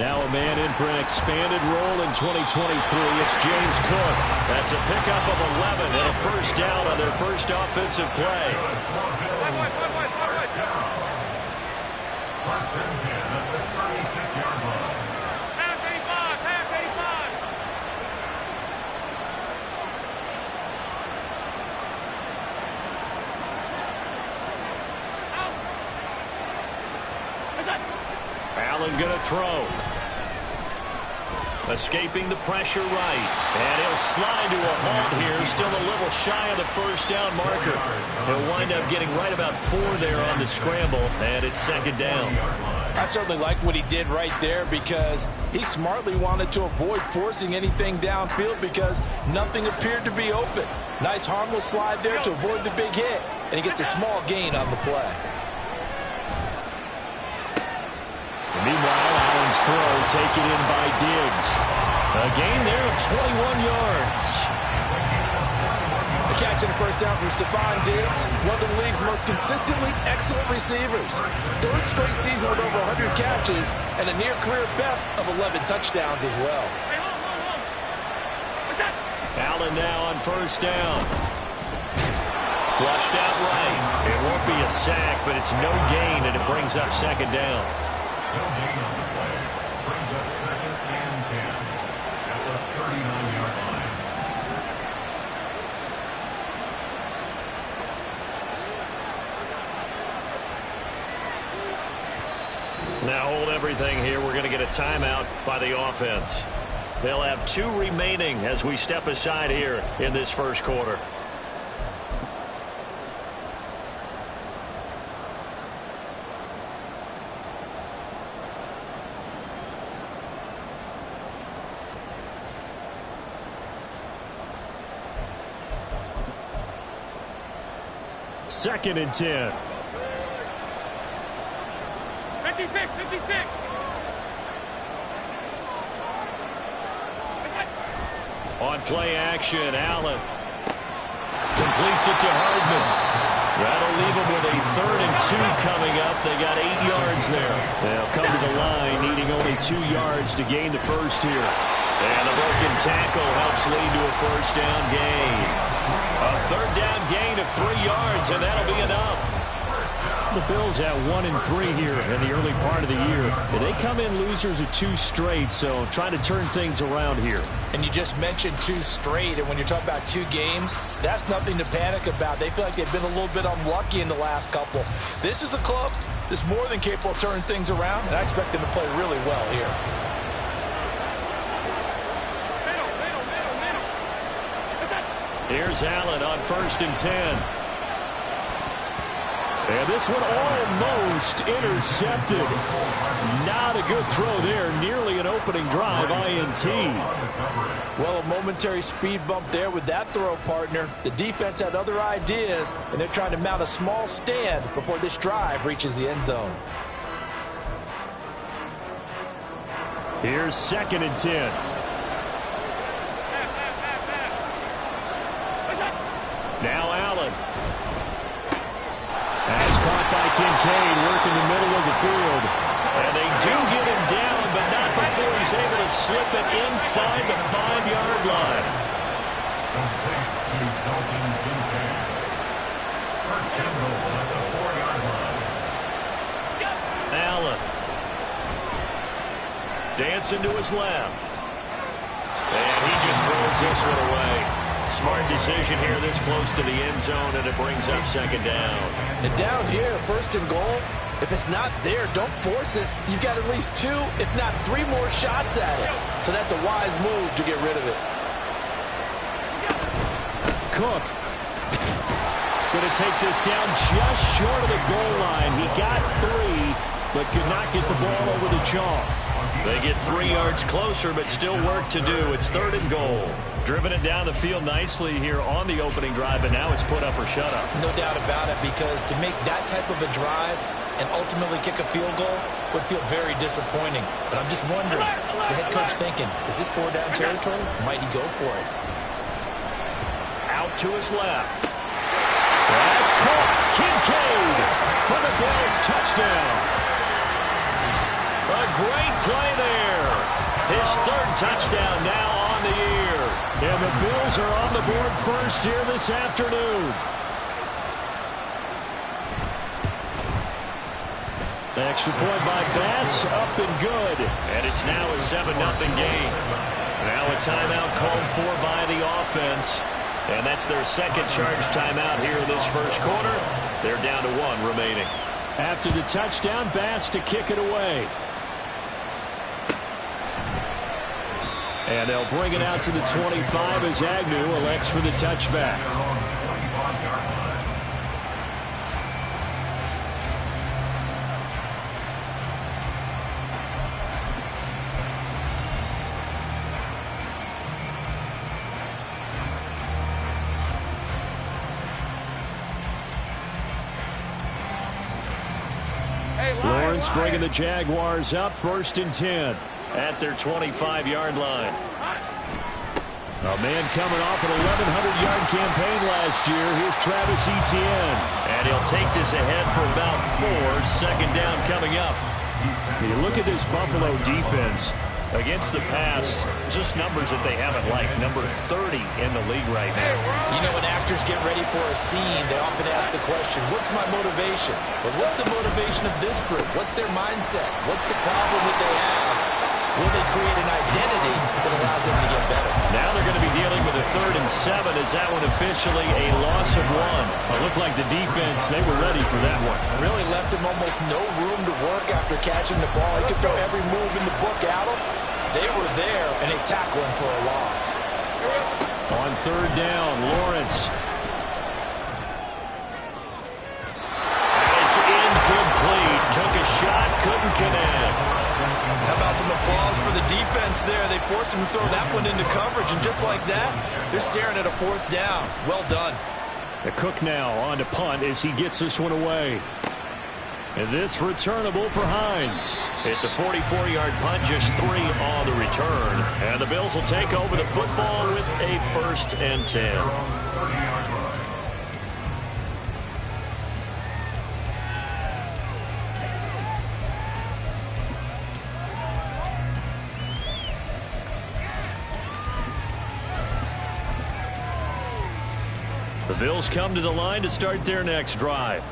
Now a man in for an expanded role in 2023. It's James Cook. That's a pickup of 11 and a first down on their first offensive play. First and 10 at the 36-yard line. Half 85, half 85. Allen going to throw. Escaping the pressure right. And he'll slide to a halt here. Still a little shy of the first down marker. He'll wind up getting right about 4 there on the scramble. And it's second down. I certainly like what he did right there because he smartly wanted to avoid forcing anything downfield because nothing appeared to be open. Nice harmless slide there to avoid the big hit. And he gets a small gain on the play. Meanwhile, Allen's throw taken in by Diggs. A gain there of 21 yards. The catch and a first down from Stephon Diggs, one of the league's most consistently excellent receivers. Third straight season with over 100 catches and a near-career best of 11 touchdowns as well. Allen now on first down. Flushed out right. It won't be a sack, but it's no gain, and it brings up second down. No gain on the play. Brings up second and 10 at the 39-yard line. Now hold everything here. We're going to get a timeout by the offense. They'll have 2 remaining as we step aside here in this first quarter. Second and 10. 56, 56. On play action, Allen completes it to Hardman. That'll leave him with a 3rd and 2 coming up. They got 8 yards there. They'll come to the line, needing only 2 yards to gain the first here. And the broken tackle helps lead to a first down gain. A 3rd down gain of 3 yards, and that'll be enough. The Bills at 1-3 here in the early part of the year. They come in losers of 2 straight, so trying to turn things around here. And you just mentioned 2 straight, and when you're talking about 2 games, that's nothing to panic about. They feel like they've been a little bit unlucky in the last couple. This is a club that's more than capable of turning things around, and I expect them to play really well here. Here's Allen on 1st and 10. And this one almost intercepted. Not a good throw there. Nearly an opening drive INT. Well, a momentary speed bump there with that throw, partner. The defense had other ideas, and they're trying to mount a small stand before this drive reaches the end zone. Here's 2nd and 10. Now Allen. That's caught by Kincaid, working the middle of the field. And they do get him down, but not before he's able to slip it inside the 5-yard line. Complete to Dalton Kincaid. First and goal at the 4-yard line. Allen. Dancing to his left. And he just throws this one away. Smart decision here this close to the end zone, and it brings up second down. And down here, 1st and goal, if it's not there, don't force it. You've got at least 2, if not 3 more shots at it. So that's a wise move to get rid of it. Cook going to take this down just short of the goal line. He got 3, but could not get the ball over the chalk. They get 3 yards closer, but still work to do. It's 3rd and goal. Driven it down the field nicely here on the opening drive, but now it's put up or shut up. No doubt about it, because to make that type of a drive and ultimately kick a field goal would feel very disappointing. But I'm just wondering, is the head coach thinking, is this 4-down territory? Might he go for it? Out to his left. That's caught. Kincaid for the Bills touchdown. A great play there. His third touchdown now on the year. And the Bills are on the board first here this afternoon. Extra point by Bass, up and good. And it's now a 7-0 game. Now a timeout called for by the offense. And that's their second charge timeout here in this first quarter. They're down to 1 remaining. After the touchdown, Bass to kick it away. And they'll bring it out to the 25 as Agnew elects for the touchback. Lawrence bringing the Jaguars up 1st and 10 at their 25-yard line. A man coming off an 1,100-yard campaign last year. Here's Travis Etienne. And he'll take this ahead for about 4. Second down coming up. You look at this Buffalo defense against the pass, just numbers that they haven't liked. Number 30 in the league right now. You know, when actors get ready for a scene, they often ask the question, what's my motivation? But what's the motivation of this group? What's their mindset? What's the problem that they have? Will they create an identity that allows them to get better? Now they're going to be dealing with a 3rd and 7. Is that one officially a loss of 1? It looked like the defense, they were ready for that one. Really left him almost no room to work after catching the ball. He could throw every move in the book at him. They were there, and they tackle him for a loss. On 3rd down, Lawrence. And it's incomplete. Took a shot, couldn't connect. How about some applause for the defense there? They forced him to throw that one into coverage, and just like that, they're staring at a 4th down. Well done. The Cook now on to punt as he gets this one away. And this returnable for Hines. It's a 44-yard punt, just 3 on the return. And the Bills will take over the football with a 1st and 10. The Bills come to the line to start their next drive.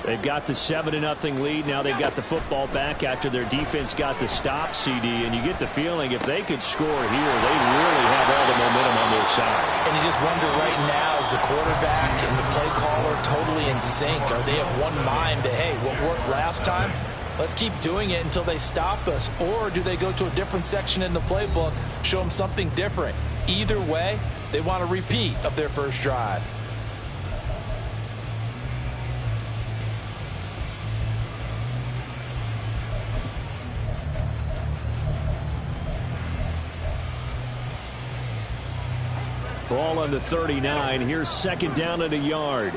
They've got the 7-0 lead. Now they've got the football back after their defense got the stop, CD. And you get the feeling if they could score here, they really have all the momentum on their side. And you just wonder right now, is the quarterback and the play caller totally in sync? Are they of one mind that, hey, what worked last time? Let's keep doing it until they stop us. Or do they go to a different section in the playbook, show them something different? Either way, they want a repeat of their first drive. Ball on the 39. Here's 2nd down and a yard.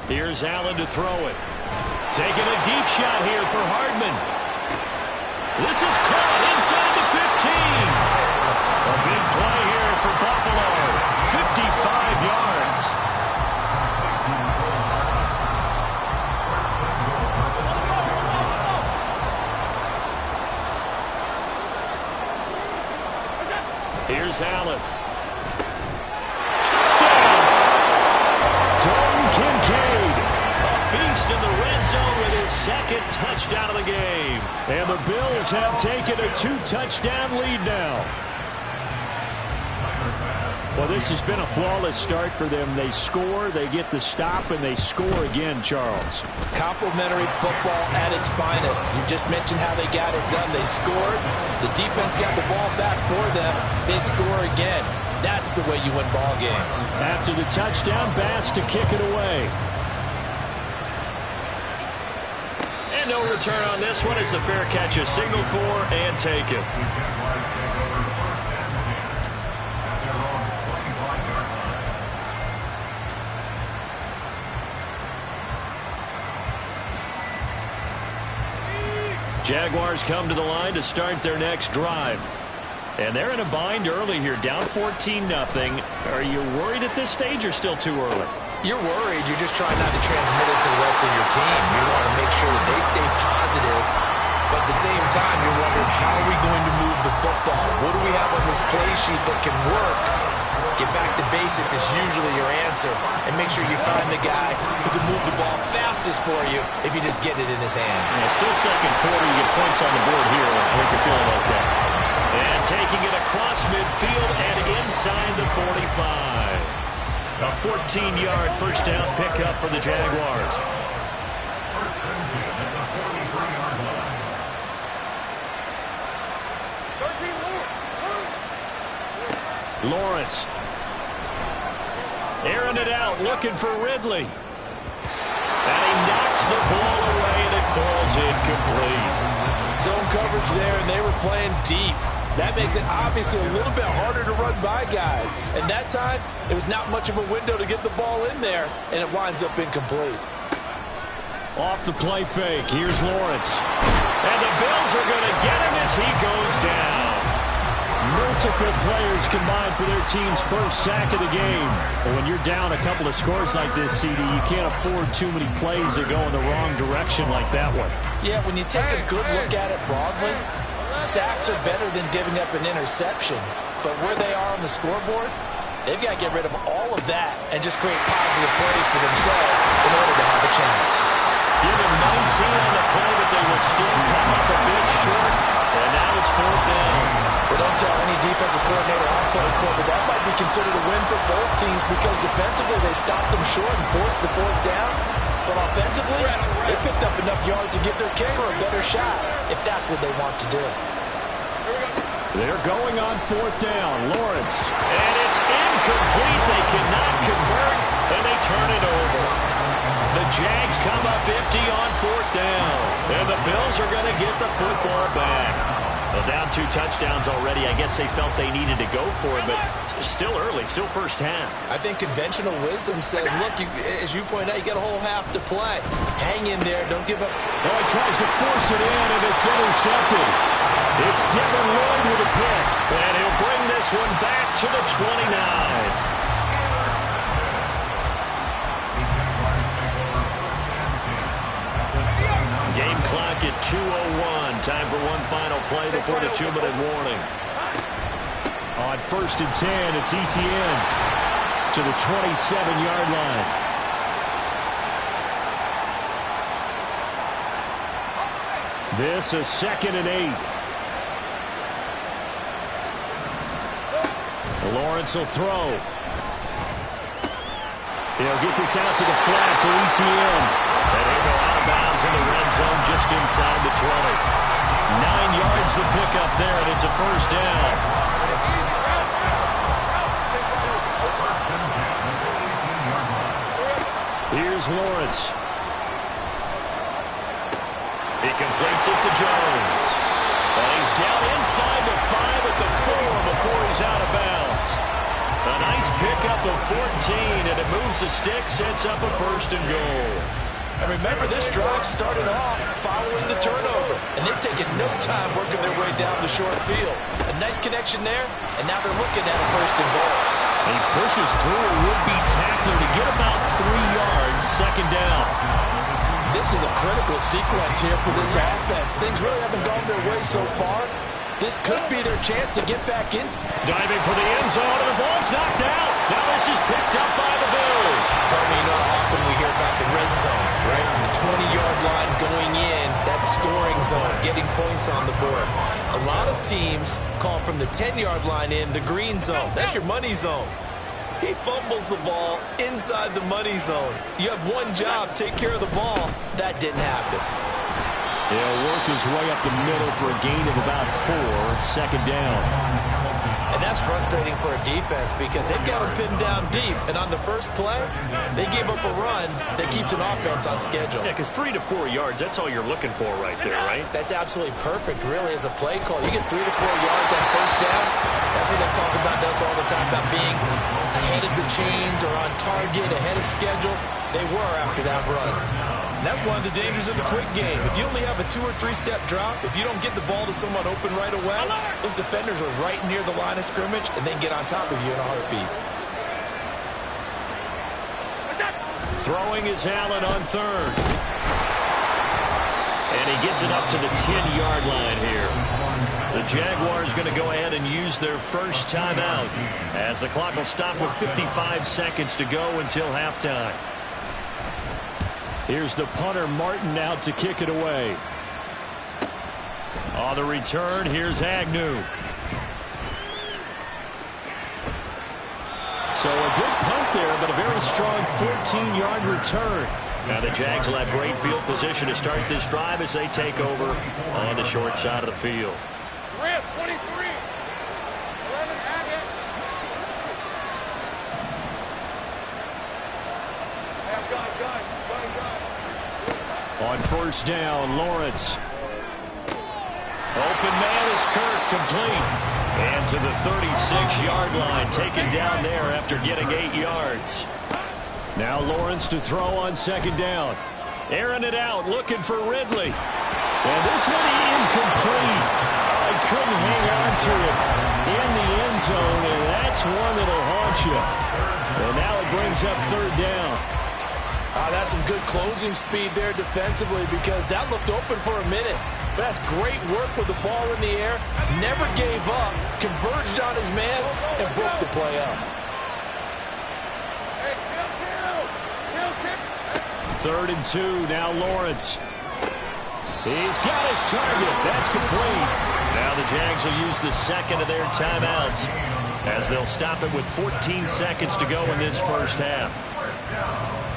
Here's Allen to throw it. Taking a deep shot here for Hardman. This is caught inside the 15. A big play here for Buffalo. 55 yards. Here's Allen. Touchdown! Dalton Kincaid. A beast in the red zone with his 2nd touchdown of the game. And the Bills have taken a 2-touchdown lead now. Well, this has been a flawless start for them. They score, they get the stop, and they score again, Charles. Complimentary football at its finest. You just mentioned how they got it done. They scored. The defense got the ball back for them. They score again. That's the way you win ball games. After the touchdown, Bass to kick it away. And no return on this one. It's the fair catch, a signal for and taken. Jaguars come to the line to start their next drive. And they're in a bind early here, down 14-0. Are you worried at this stage or still too early? You're worried. You're just trying not to transmit it to the rest of your team. You want to make sure that they stay positive, but at the same time, you're wondering, how are we going to move the football? What do we have on this play sheet that can work? Get back to basics is usually your answer, and make sure you find the guy who can move the ball fastest for you if you just get it in his hands. Yeah, still second quarter. You get points on the board here. I think you're feeling okay. And taking it across midfield and inside the 45. A 14-yard first down pickup for the Jaguars. First and 10 at the 43-yard line. 13 Lawrence. Airing it out, looking for Ridley. And he knocks the ball away, and it falls incomplete. Zone coverage there, and they were playing deep. That makes it obviously a little bit harder to run by guys. And that time, it was not much of a window to get the ball in there, and it winds up incomplete. Off the play fake, here's Lawrence. And the Bills are going to get him as he goes down. Multiple players combined for their team's first sack of the game. But when you're down a couple of scores like this, CD, you can't afford too many plays that go in the wrong direction like that one. Yeah, when you take a good look at it broadly, sacks are better than giving up an interception. But where they are on the scoreboard, they've got to get rid of all of that and just create positive plays for themselves in order to have a chance. Give him 19 on the play, but they will still come up a bit short. And now it's fourth down. Well, don't tell any defensive coordinator I'm playing for, but that might be considered a win for both teams because defensively they stopped them short and forced the fourth down. But offensively, they picked up enough yards to give their kicker a better shot if that's what they want to do. They're going on fourth down. Lawrence. And it's incomplete. They cannot convert, and they turn it over. The Jags come up empty on fourth down. And the Bills are going to get the football back. Well, down 2 touchdowns already. I guess they felt they needed to go for it, but still early, still first half. I think conventional wisdom says, look, as you point out, you got a whole half to play. Hang in there. Don't give up. Oh, he tries to force it in, and it's intercepted. It's Devin Lloyd with a pick, and he'll bring this one back to the 29. Game clock at 2:01. Time for one final play before the 2-minute warning. On first and 10, it's Etienne to the 27-yard line. This is 2nd and 8. Lawrence will throw. He'll get this out to the flat for Etienne. And he'll go out of bounds in the red zone just inside the 20. 9 yards the pickup there, and it's a first down. Here's Lawrence. He completes it to Jones. And he's down inside the 5 at the 4 before he's out of bounds. A nice pickup of 14, and it moves the stick, sets up a first and goal. And remember, this drive started off following the turnover, and they've taken no time working their way down the short field. A nice connection there, and now they're looking at a first and goal. He pushes through a would-be tackler to get about 3 yards, second down. This is a critical sequence here for this offense. Things really haven't gone their way so far. This could be their chance to get back in. Diving for the end zone, and the ball's knocked out. Now this is picked up by the Bills. You know, often we hear about the red zone, right? From the 20-yard line going in, that scoring zone, getting points on the board. A lot of teams call from the 10-yard line in the green zone. That's your money zone. He fumbles the ball inside the money zone. You have one job, take care of the ball. That didn't happen. He'll work his way up the middle for a gain of about 4, second down. And that's frustrating for a defense because they've got him pinned down deep. And on the first play, they gave up a run that keeps an offense on schedule. Yeah, because 3 to 4 yards, that's all you're looking for right there, right? That's absolutely perfect, really, as a play call. You get 3 to 4 yards on first down. That's what they talk about us all the time, about being ahead of the chains or on target, ahead of schedule. They were after that run. And that's one of the dangers of the quick game. If you only have a 2- or 3-step drop, if you don't get the ball to someone open right away, those defenders are right near the line of scrimmage and they can get on top of you in a heartbeat. Throwing is Allen on third. And he gets it up to the 10-yard line here. The Jaguars going to go ahead and use their first timeout as the clock will stop with 55 seconds to go until halftime. Here's the punter, Martin, out to kick it away. On the return, here's Agnew. So a good punt there, but a very strong 14-yard return. Now the Jags will have great field position to start this drive as they take over on the short side of the field. 23. 11 Agnew. On first down, Lawrence. Open man is Kirk, complete. And to the 36-yard line, taken down there after getting 8 yards. Now Lawrence to throw on second down. Airing it out, looking for Ridley. And this one incomplete. I couldn't hang on to it in the end zone, and that's one that'll haunt you. And now it brings up third down. That's some good closing speed there defensively because that looked open for a minute. But that's great work with the ball in the air. Never gave up, converged on his man, and broke the play up. 3rd and 2, now Lawrence. He's got his target. That's complete. Now the Jags will use the second of their timeouts as they'll stop it with 14 seconds to go in this first half.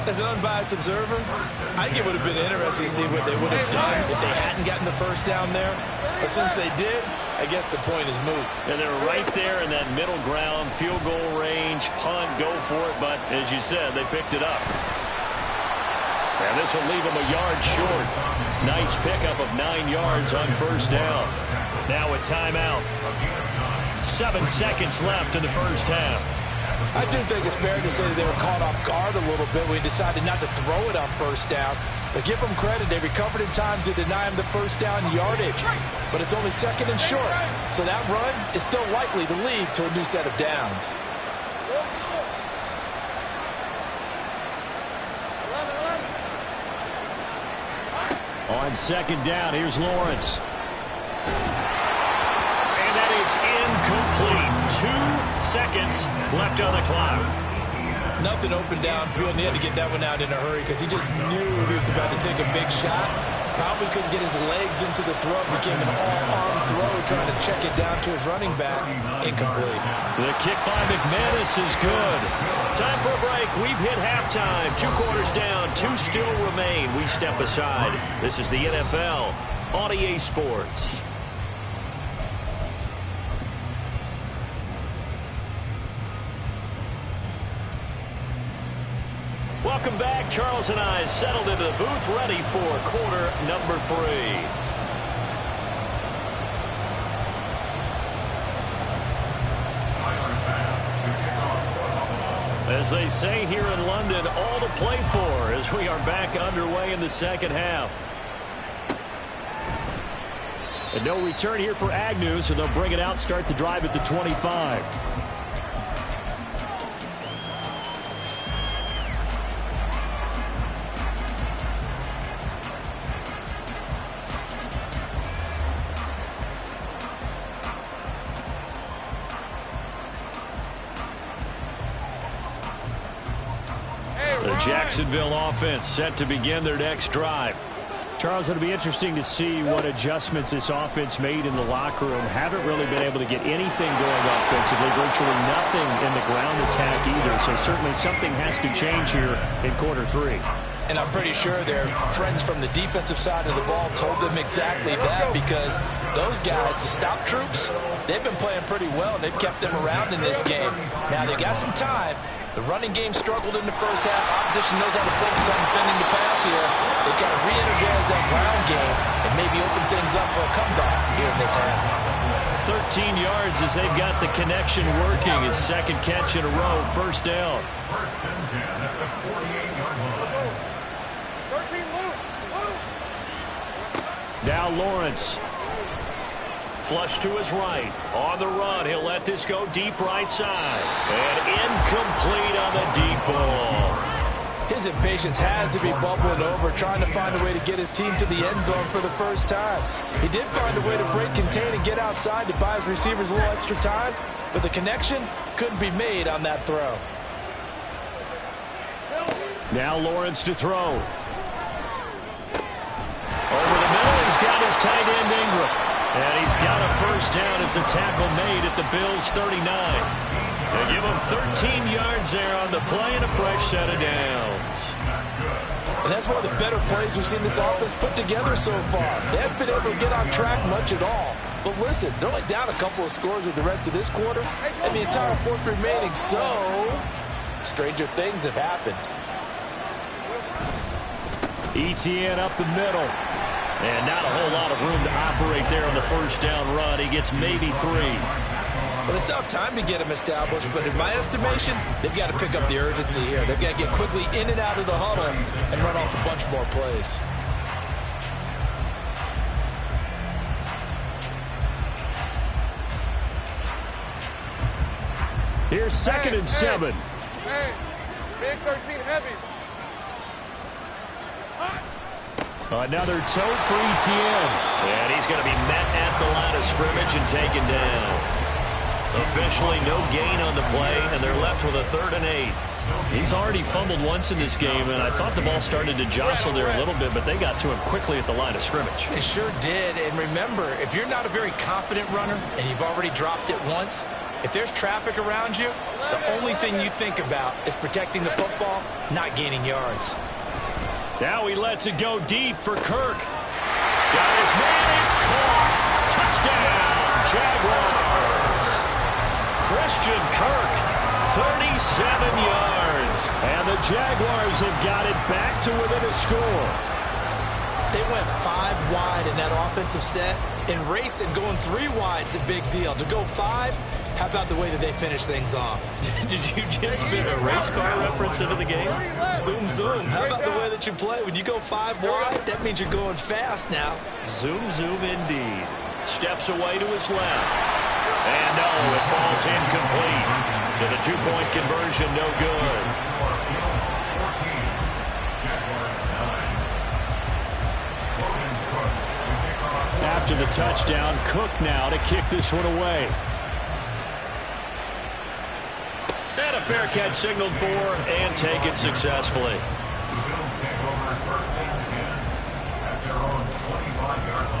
As an unbiased observer, I think it would have been interesting to see what they would have done if they hadn't gotten the first down there. But since they did, I guess the point is moot. And they're right there in that middle ground, field goal range, punt, go for it. But as you said, they picked it up. And this will leave them a yard short. Nice pickup of 9 yards on first down. Now a timeout. 7 seconds left in the first half. I do think it's fair to say that they were caught off guard a little bit when we decided not to throw it on first down. But give them credit, they recovered in time to deny him the first down yardage. But it's only second and short, so that run is still likely to lead to a new set of downs. On second down, here's Lawrence. And that is incomplete. 2 seconds left on the clock. Nothing open downfield, and he had to get that one out in a hurry because he just knew he was about to take a big shot. Probably couldn't get his legs into the throw. Became an all-arm throw, trying to check it down to his running back. Incomplete. The kick by McManus is good. Time for a break. We've hit halftime. 2 quarters down. 2 still remain. We step aside. This is the NFL on EA Sports. Welcome back. Charles and I settled into the booth, ready for quarter number 3. As they say here in London, all to play for as we are back underway in the second half. And no return here for Agnew, so they'll bring it out, start the drive at the 25. The Jacksonville offense set to begin their next drive. Charles, it'll be interesting to see what adjustments this offense made in the locker room. Haven't really been able to get anything going offensively, virtually nothing in the ground attack either. So certainly something has to change here in quarter 3. And I'm pretty sure their friends from the defensive side of the ball told them exactly that, because those guys, the stop troops, they've been playing pretty well. They've kept them around in this game. Now they got some time. The running game struggled in the first half. Opposition knows how to focus on defending the pass here. They've got to re-energize that ground game and maybe open things up for a comeback here in this half. 13 yards as they've got the connection working. His second catch in a row, first down. First and 10 at the 48-yard line. 13 loose. Now Lawrence. Flush to his right. On the run. He'll let this go deep right side. And incomplete on the deep ball. His impatience has to be bubbling over, trying to find a way to get his team to the end zone for the first time. He did find a way to break, contain, and get outside to buy his receivers a little extra time, but the connection couldn't be made on that throw. Now Lawrence to throw. Over the middle, he's got his tight end Ingram. And he's got a first down as a tackle made at the Bills' 39. They give him 13 yards there on the play and a fresh set of downs. And that's one of the better plays we've seen this offense put together so far. They haven't been able to get on track much at all. But listen, they're only down a couple of scores with the rest of this quarter and the entire fourth remaining. So, stranger things have happened. ETN up the middle. And not a whole lot of room to operate there on the first down run. He gets maybe 3. Well, they still have time to get him established, but in my estimation, they've got to pick up the urgency here. They've got to get quickly in and out of the huddle and run off a bunch more plays. Here's second and 7. Hey, big 13 heavy. Another tote for ETN. And he's going to be met at the line of scrimmage and taken down. Officially no gain on the play, and they're left with a 3rd and 8. He's already fumbled once in this game, and I thought the ball started to jostle there a little bit, but they got to him quickly at the line of scrimmage. They sure did, and remember, if you're not a very confident runner and you've already dropped it once, if there's traffic around you, the only thing you think about is protecting the football, not gaining yards. Now he lets it go deep for Kirk. Got his man. It's caught. Touchdown, Jaguars. Christian Kirk, 37 yards. And the Jaguars have got it back to within a score. They went 5 wide in that offensive set. In racing, going 3 wide's a big deal. To go 5, how about the way that they finish things off? Did you just fit a race car reference into the game? Zoom, zoom. How about the way that you play? When you go 5 wide, that means you're going fast now. Zoom, zoom indeed. Steps away to his left. And no, it falls incomplete. So the 2-point conversion, no good. After the touchdown, Cook now to kick this one away. And a fair catch signaled for and taken successfully. The Bills take over 1st and 10 at their own 25-yard line.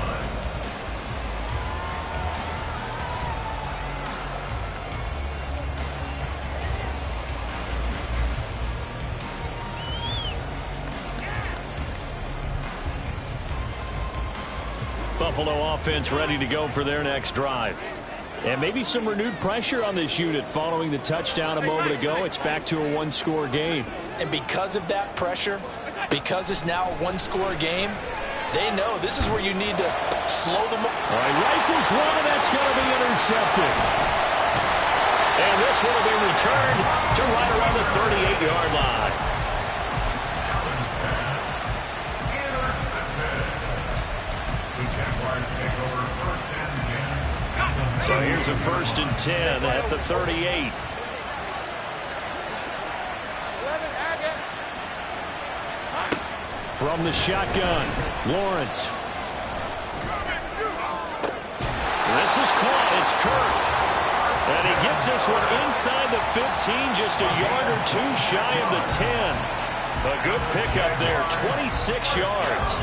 Buffalo offense ready to go for their next drive. And maybe some renewed pressure on this unit following the touchdown a moment ago. It's back to a 1-score game. And because of that pressure, because it's now a 1-score game, they know this is where you need to slow them up. All right, rifles one, and that's going to be intercepted. And this one will be returned to right around the 38-yard line. So here's a 1st and 10 at the 38. From the shotgun, Lawrence. This is caught. It's Kirk. And he gets this one inside the 15, just a yard or 2 shy of the 10. A good pickup there, 26 yards.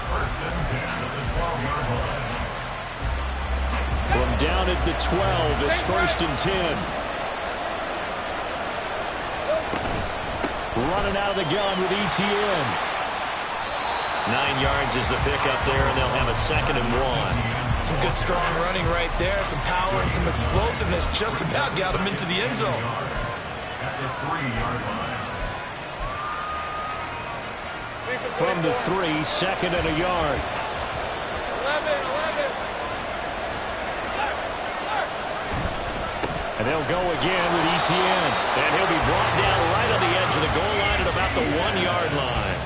1st and 10 at the 12-yard line. From down at the 12, it's 1st and 10. Running out of the gun with ETN. 9 yards is the pickup there, and they'll have a 2nd and 1. Some good, strong running right there. Some power and some explosiveness just about got him into the end zone. At the 3-yard line. From the 3, 2nd and a yard. 11. And they'll go again with ETN. And he'll be brought down right on the edge of the goal line at about the 1-yard line.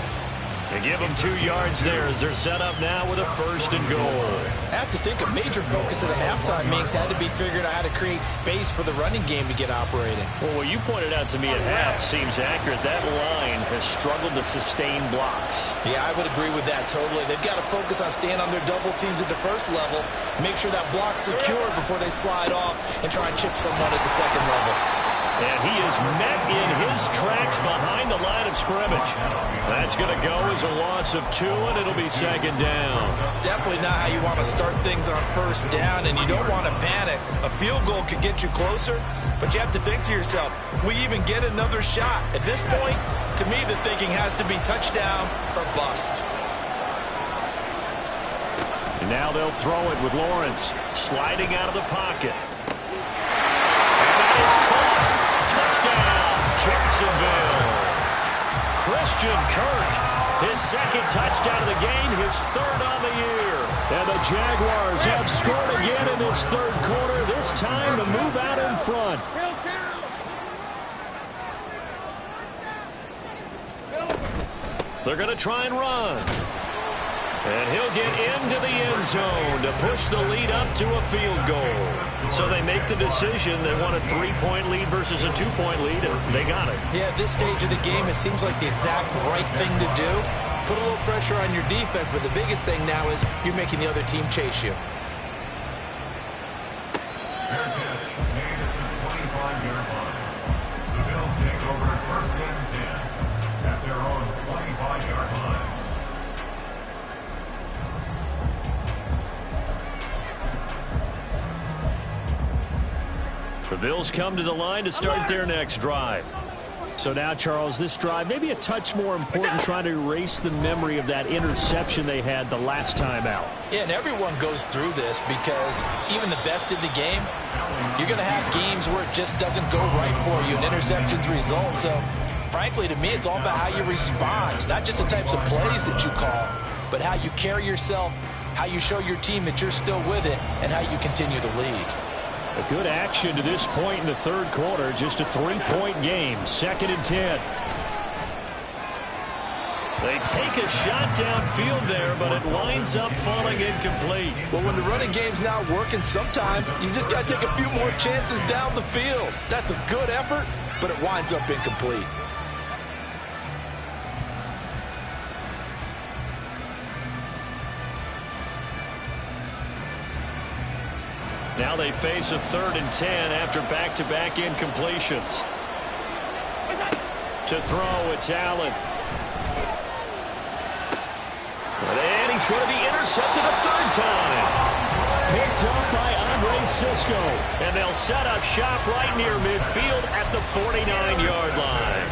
They give them 2 yards there as they're set up now with a 1st and goal. I have to think a major focus at a halftime, Minks, had to be figuring out how to create space for the running game to get operating. Well, what you pointed out to me at half seems accurate. That line has struggled to sustain blocks. Yeah, I would agree with that totally. They've got to focus on staying on their double teams at the first level, make sure that block's secure before they slide off and try and chip someone at the second level. And he is met in his tracks behind the line of scrimmage. That's going to go as a loss of 2, and it'll be 2nd down. Definitely not how you want to start things on 1st down, and you don't want to panic. A field goal could get you closer, but you have to think to yourself, we even get another shot. At this point, to me, the thinking has to be touchdown or bust. And now they'll throw it with Lawrence sliding out of the pocket. And that is caught. Touchdown, Jacksonville. Christian Kirk, his 2nd touchdown of the game, his 3rd on the year. And the Jaguars have scored again in this 3rd quarter, this time to move out in front. They're going to try and run. And he'll get into the end zone to push the lead up to a field goal. So they make the decision. They want a 3-point lead versus a 2-point lead, and they got it. Yeah, at this stage of the game, it seems like the exact right thing to do. Put a little pressure on your defense, but the biggest thing now is you're making the other team chase you. Their catch made at the 25-yard line. The Bills take over 1st and 10 at their own 25-yard line. The Bills come to the line to start their next drive. So now, Charles, this drive maybe a touch more important, trying to erase the memory of that interception they had the last time out. Yeah, and everyone goes through this because even the best in the game, you're going to have games where it just doesn't go right for you and interceptions result. So, frankly, to me, it's all about how you respond, not just the types of plays that you call, but how you carry yourself, how you show your team that you're still with it, and how you continue to lead. A good action to this point in the 3rd quarter. Just a 3-point game. 2nd and 10. They take a shot downfield there, but it winds up falling incomplete. Well, when the running game's not working, sometimes you just got to take a few more chances down the field. That's a good effort, but it winds up incomplete. Now they face a 3rd and 10 after back-to-back incompletions. To throw, it's Allen. And he's going to be intercepted a 3rd time. Picked up by Andre Cisco. And they'll set up shop right near midfield at the 49-yard line.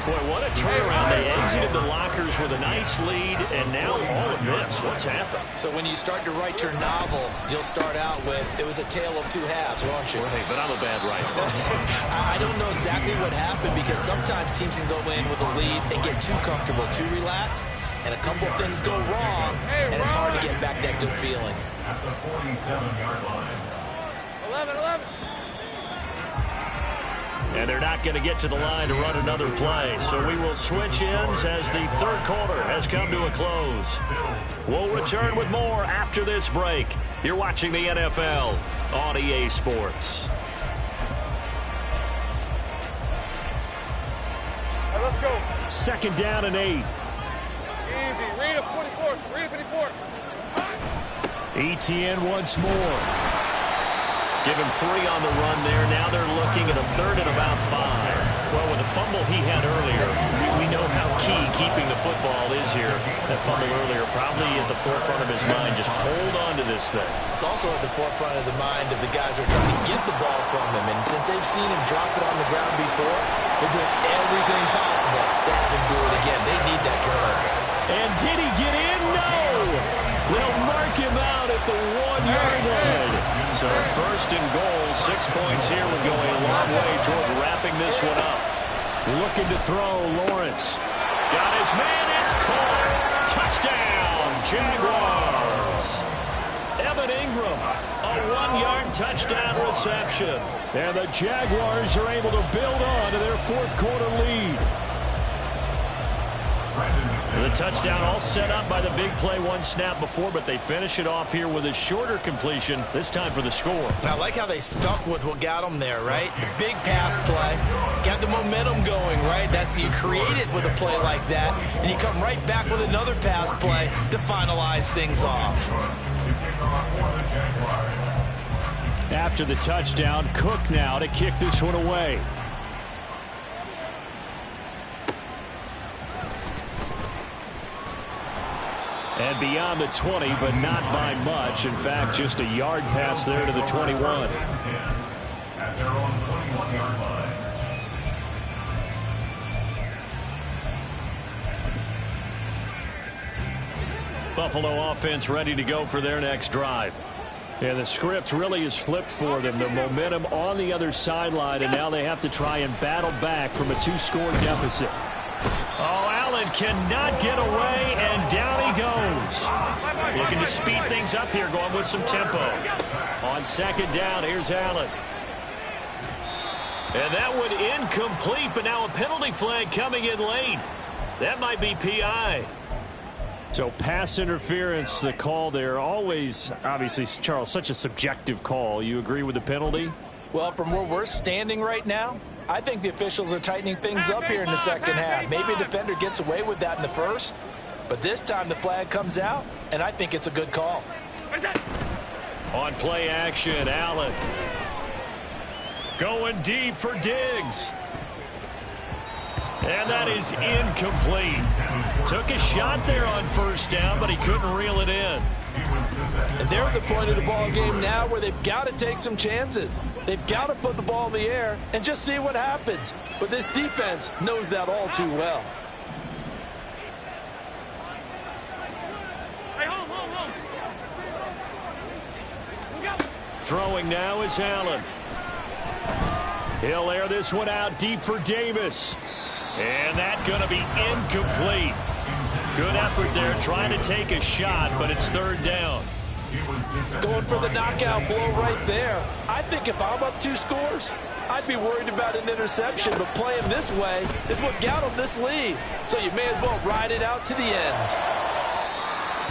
Boy, what a turnaround. They exited the lockers with a nice lead, and now all of this. What's happened? So when you start to write your novel, you'll start out with, it was a tale of 2 halves, won't you? Hey, but I'm a bad writer. I don't know exactly what happened because sometimes teams can go in with a lead and get too comfortable, too relaxed, and a couple of things go wrong, and it's hard to get back that good feeling. At the 47-yard line. 11. And they're not going to get to the line to run another play. So we will switch ends as the 3rd quarter has come to a close. We'll return with more after this break. You're watching the NFL on EA Sports. All right, let's go. 2nd down and 8. Easy. Read a 44. Read a 54. ETN once more. Give him 3 on the run there. Now they're looking at a 3rd and about 5. Well, with the fumble he had earlier, we know how key keeping the football is here. That fumble earlier probably at the forefront of his mind. Just hold on to this thing. It's also at the forefront of the mind of the guys who are trying to get the ball from him. And since they've seen him drop it on the ground before, they're doing everything possible to have him do it again. They need that turnover. And did he get in? No! They'll mark him out at the 1-yard line. So 1st and goal, 6 points here would go a long way toward wrapping this one up. Looking to throw, Lawrence. Got his man, it's caught. Touchdown, Jaguars. Evan Ingram, a 1-yard touchdown reception. And the Jaguars are able to build on to their 4th quarter lead. The touchdown all set up by the big play one snap before, but they finish it off here with a shorter completion, this time for the score. I like how they stuck with what got them there, right? The big pass play, got the momentum going, right? That's you create it with a play like that, and you come right back with another pass play to finalize things off. After the touchdown, Cook now to kick this one away. And beyond the 20, but not by much. In fact, just a yard pass there to the 21. At their own 21-yard line. Buffalo offense ready to go for their next drive. And the script really is flipped for them. The momentum on the other sideline, and now they have to try and battle back from a 2-score deficit. Oh, Allen cannot get away, and down he goes. Looking to speed things up here, going with some tempo. On second down, here's Allen. And that one incomplete, but now a penalty flag coming in late. That might be PI. So pass interference, the call there. Always, obviously, Charles, such a subjective call. You agree with the penalty? Well, from where we're standing right now, I think the officials are tightening things up here in the second half. Maybe a defender gets away with that in the first, but this time the flag comes out, and I think it's a good call. On play action, Allen. Going deep for Diggs. And that is incomplete. Took a shot there on first down, but he couldn't reel it in. And they're at the point of the ball game now where they've got to take some chances. They've got to put the ball in the air and just see what happens. But this defense knows that all too well. Throwing now is Allen. He'll air this one out deep for Davis. And that's going to be incomplete. Good effort there trying to take a shot, but it's third down. Going for the knockout blow right there. I think if I'm up 2 scores, I'd be worried about an interception, but playing this way is what got them this lead. So you may as well ride it out to the end.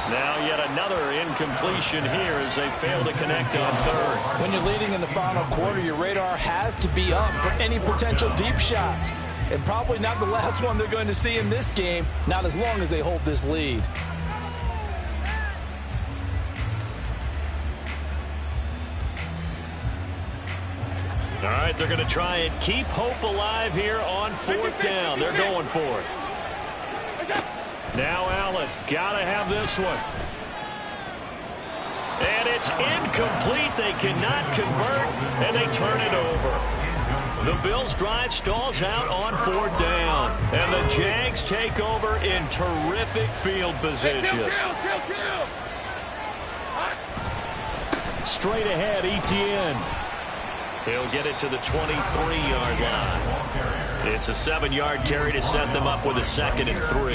Now yet another incompletion here as they fail to connect on third. When you're leading in the final quarter, your radar has to be up for any potential deep shots. And probably not the last one they're going to see in this game, not as long as they hold this lead. All right, they're going to try and keep hope alive here on fourth down. They're going for it. Now Allen, got to have this one. And it's incomplete. They cannot convert, and they turn it over. The Bills' drive stalls out on fourth down. And the Jags take over in terrific field position. Straight ahead, Etienne. He'll get it to the 23-yard line. It's a 7-yard carry to set them up with a 2nd and 3.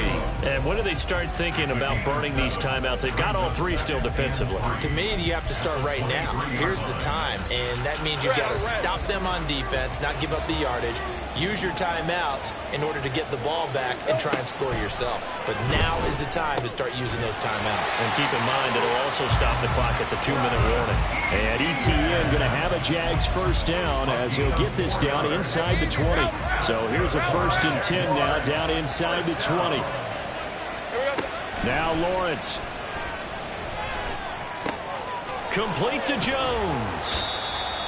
And when do they start thinking about burning these timeouts? They've got all 3 still defensively. To me, you have to start right now. Here's the time, and that means you've got to stop them on defense, not give up the yardage, use your timeouts in order to get the ball back and try and score yourself. But now is the time to start using those timeouts. And keep in mind, it'll also stop the clock at the 2-minute warning. And Etienne going to have a Jags first down as he'll get this down inside the 20. So here's a 1st and 10 now down inside the 20. Now Lawrence. Complete to Jones.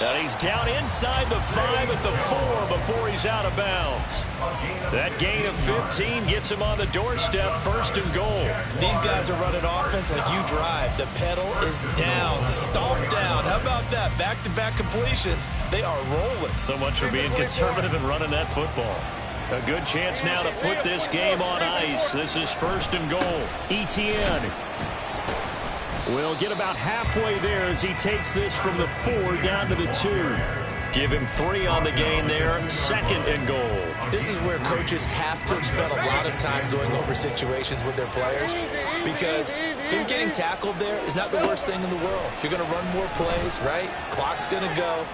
And he's down inside the 5 at the 4 before he's out of bounds. That gain of 15 gets him on the doorstep, 1st and goal. These guys are running offense like you drive. The pedal is down, stomp down. How about that? Back-to-back completions. They are rolling. So much for being conservative and running that football. A good chance now to put this game on ice. This is 1st and goal. Etienne will get about halfway there as he takes this from the 4 down to the 2. Give him 3 on the game there, 2nd and goal. This is where coaches have to have spent a lot of time going over situations with their players, because him getting tackled there is not the worst thing in the world. You're going to run more plays, right? Clock's going to go.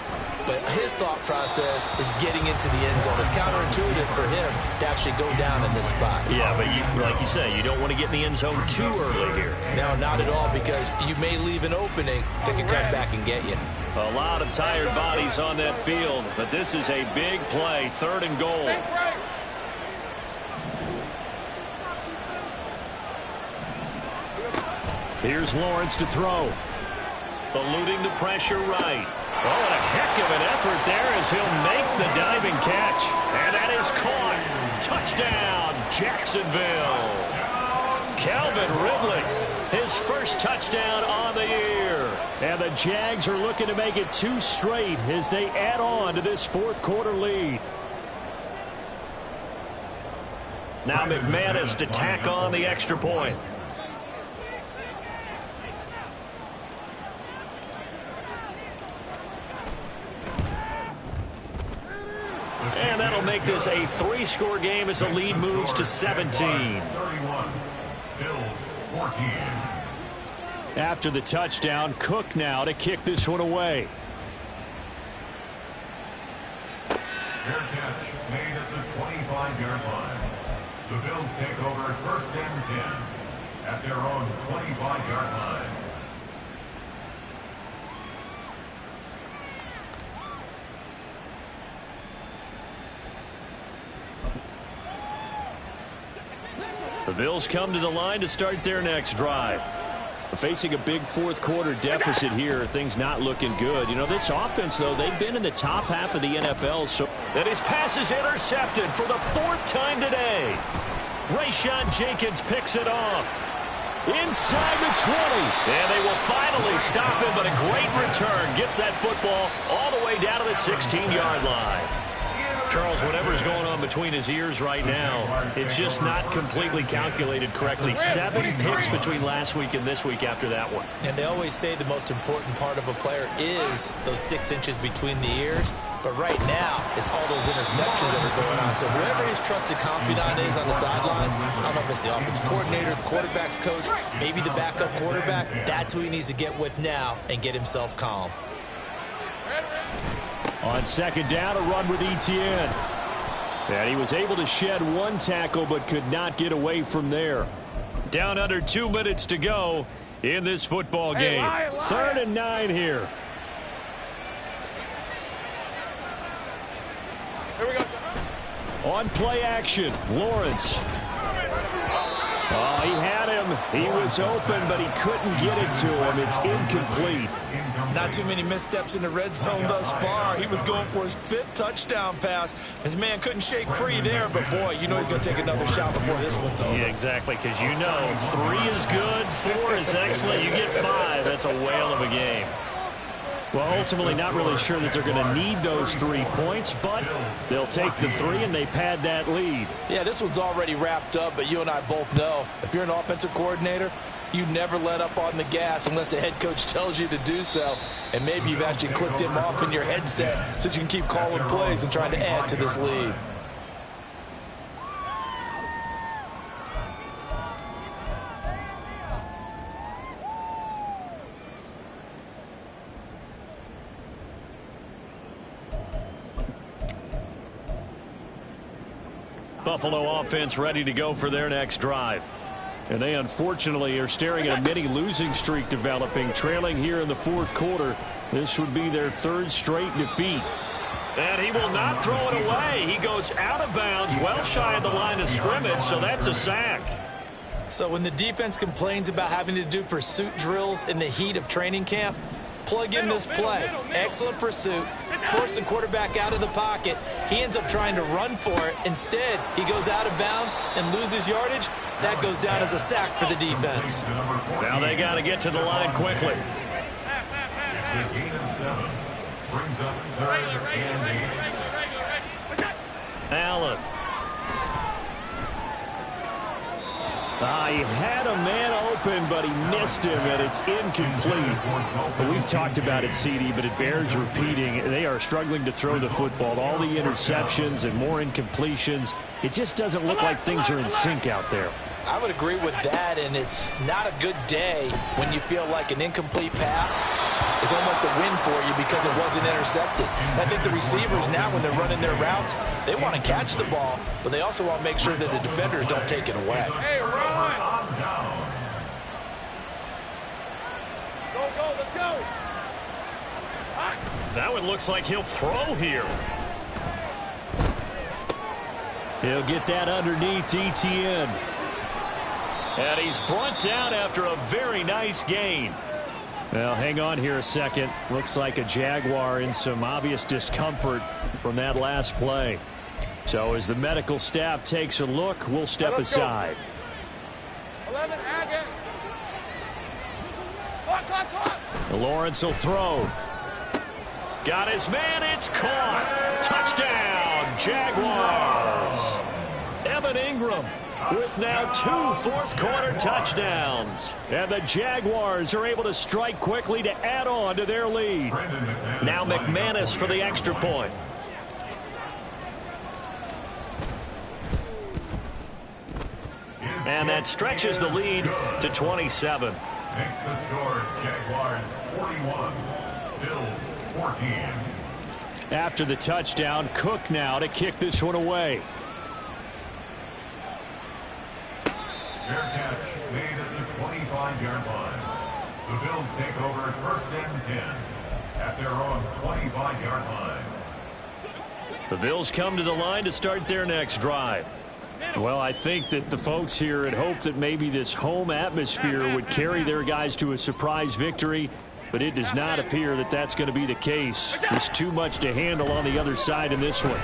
But his thought process is getting into the end zone. It's counterintuitive for him to actually go down in this spot. Yeah, but like you say, you don't want to get in the end zone too early here. No, not at all, because you may leave an opening that can come back and get you. A lot of tired bodies on that field, but this is a big play, 3rd and goal. Here's Lawrence to throw. Eluding the pressure right. Oh, and a heck of an effort there as he'll make the diving catch. And that is caught. Touchdown, Jacksonville. Calvin Ridley, his first touchdown on the year. And the Jags are looking to make it 2 straight as they add on to this 4th quarter lead. Now McManus to tack on the extra point. And that'll make this a 3-score game as the lead moves to 17. 31. Bills 14. After the touchdown, Cook now to kick this one away. Fair catch made at the 25-yard line. The Bills take over 1st and 10 at their own 25-yard line. The Bills come to the line to start their next drive. Facing a big 4th quarter deficit here, things not looking good. You know, this offense, though, they've been in the top half of the NFL. So that his pass is intercepted for the 4th time today. Rayshon Jenkins picks it off. Inside the 20. And they will finally stop him, but a great return gets that football all the way down to the 16-yard line. Charles, whatever's going on between his ears right now, it's just not completely calculated correctly. 7 picks between last week and this week after that one. And they always say the most important part of a player is those 6 inches between the ears. But right now, it's all those interceptions that are going on. So whoever his trusted confidant is on the sidelines, I don't know if it's the offensive coordinator, the quarterback's coach, maybe the backup quarterback, that's who he needs to get with now and get himself calm. On 2nd down, a run with Etienne. And he was able to shed 1 tackle but could not get away from there. Down under 2 minutes to go in this football game. 3rd and 9 here. Here we go. On play action, Lawrence. Oh, he had him. He was open, but he couldn't get it to him. It's incomplete. Not too many missteps in the red zone thus far. He was going for his 5th touchdown pass. His man couldn't shake free there, but boy, you know he's going to take another shot before this one's over. Yeah, exactly, because you know 3 is good, 4 is excellent. You get 5. That's a whale of a game. Well, ultimately not really sure that they're going to need those 3 points, but they'll take the 3 and they pad that lead. Yeah, this one's already wrapped up, but you and I both know if you're an offensive coordinator, you never let up on the gas unless the head coach tells you to do so. And maybe you've actually clicked him off in your headset so you can keep calling plays and trying to add to this lead. Buffalo offense ready to go for their next drive. And they unfortunately are staring at a mini losing streak developing, trailing here in the 4th quarter. This would be their 3rd straight defeat. And he will not throw it away. He goes out of bounds, well shy of the line of scrimmage, so that's a sack. So when the defense complains about having to do pursuit drills in the heat of training camp, plug in this play. Excellent pursuit. Force the quarterback out of the pocket. He ends up trying to run for it. Instead, he goes out of bounds and loses yardage. That goes down as a sack for the defense. Now they got to get to the line quickly. It's a gain of 7. Brings up 3rd and 8. Allen. He had a man open, but he missed him, and it's incomplete. But we've talked about it, CD, but it bears repeating. They are struggling to throw the football. All the interceptions and more incompletions. It just doesn't look like things are in sync out there. I would agree with that, and it's not a good day when you feel like an incomplete pass is almost a win for you because it wasn't intercepted. I think the receivers now, when they're running their routes, they want to catch the ball, but they also want to make sure that the defenders don't take it away. Hey, run! Go, let's go! That one looks like he'll throw here. He'll get that underneath Etienne. And he's brought down after a very nice gain. Well, hang on here a second. Looks like a Jaguar in some obvious discomfort from that last play. So as the medical staff takes a look, we'll step aside. 11, Agate. Clock. Lawrence will throw. Got his man. It's caught. Touchdown, Jaguars. Evan Ingram with now 2 fourth-quarter touchdowns. And the Jaguars are able to strike quickly to add on to their lead. Now McManus for the extra point. And that stretches the lead to 27. Makes the score Jaguars 41, Bills 14. After the touchdown, Cook now to kick this one away. Fair catch made at the 25-yard line. The Bills take over 1st and 10 at their own 25-yard line. The Bills come to the line to start their next drive. Well, I think that the folks here had hoped that maybe this home atmosphere would carry their guys to a surprise victory, but it does not appear that that's going to be the case. There's too much to handle on the other side in this one.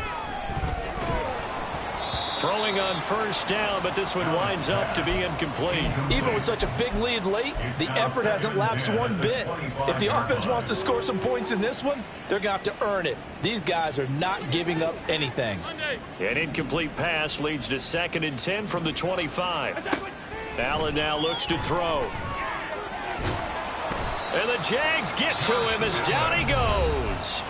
Throwing on 1st down, but this one winds up to be incomplete. Even with such a big lead late, the effort hasn't lapsed one bit. If the offense wants to score some points in this one, they're going to have to earn it. These guys are not giving up anything. An incomplete pass leads to 2nd and 10 from the 25. Allen now looks to throw. And the Jags get to him as down he goes.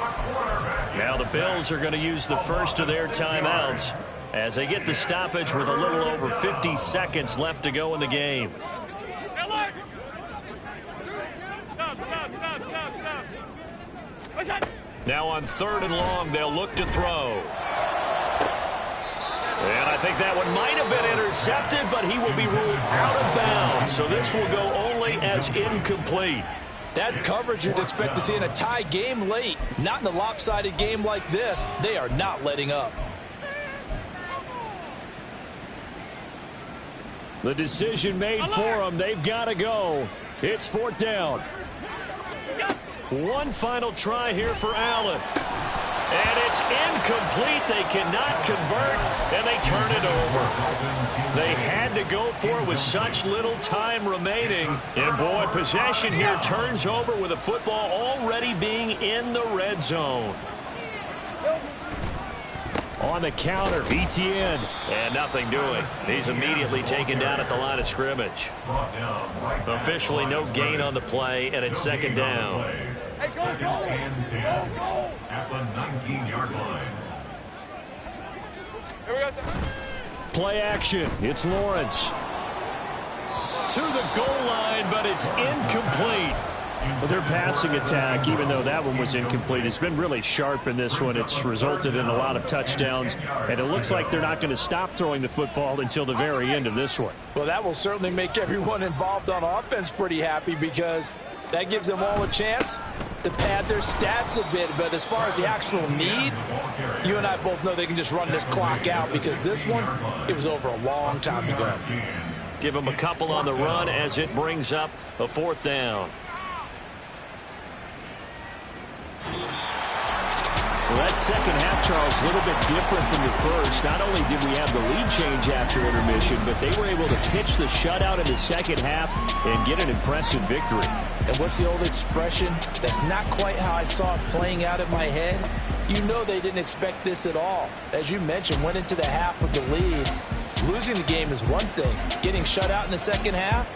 Now the Bills are going to use the first of their timeouts as they get the stoppage with a little over 50 seconds left to go in the game. Now on 3rd and long, they'll look to throw. And I think that one might have been intercepted, but he will be ruled out of bounds. So this will go only as incomplete. That's coverage you'd expect to see in a tie game late. Not in a lopsided game like this. They are not letting up. The decision made for them. They've got to go. It's 4th down. One final try here for Allen. And it's incomplete. They cannot convert, and they turn it over. They had to go for it with such little time remaining. And, boy, possession here turns over with the football already being in the red zone. On the counter, Etienne. And nothing doing. He's immediately taken down at the line of scrimmage. Officially no gain on the play, and it's 2nd down. Hey, go! At the 19-yard line. Here we go. Play action. It's Lawrence. To the goal line, but it's incomplete. Well, their passing attack, even though that one was incomplete, has been really sharp in this one. It's resulted in a lot of touchdowns, and it looks like they're not going to stop throwing the football until the very end of this one. Well, that will certainly make everyone involved on offense pretty happy because that gives them all a chance to pad their stats a bit. But as far as the actual need, you and I both know they can just run this clock out because this one, it was over a long time ago. Give them a couple on the run as it brings up a 4th down. Well, that second half, Charles, a little bit different from the first. Not only did we have the lead change after intermission, but they were able to pitch the shutout in the second half and get an impressive victory. And what's the old expression? That's not quite how I saw it playing out in my head. You know they didn't expect this at all. As you mentioned, went into the half with the lead. Losing the game is one thing. Getting shut out in the second half,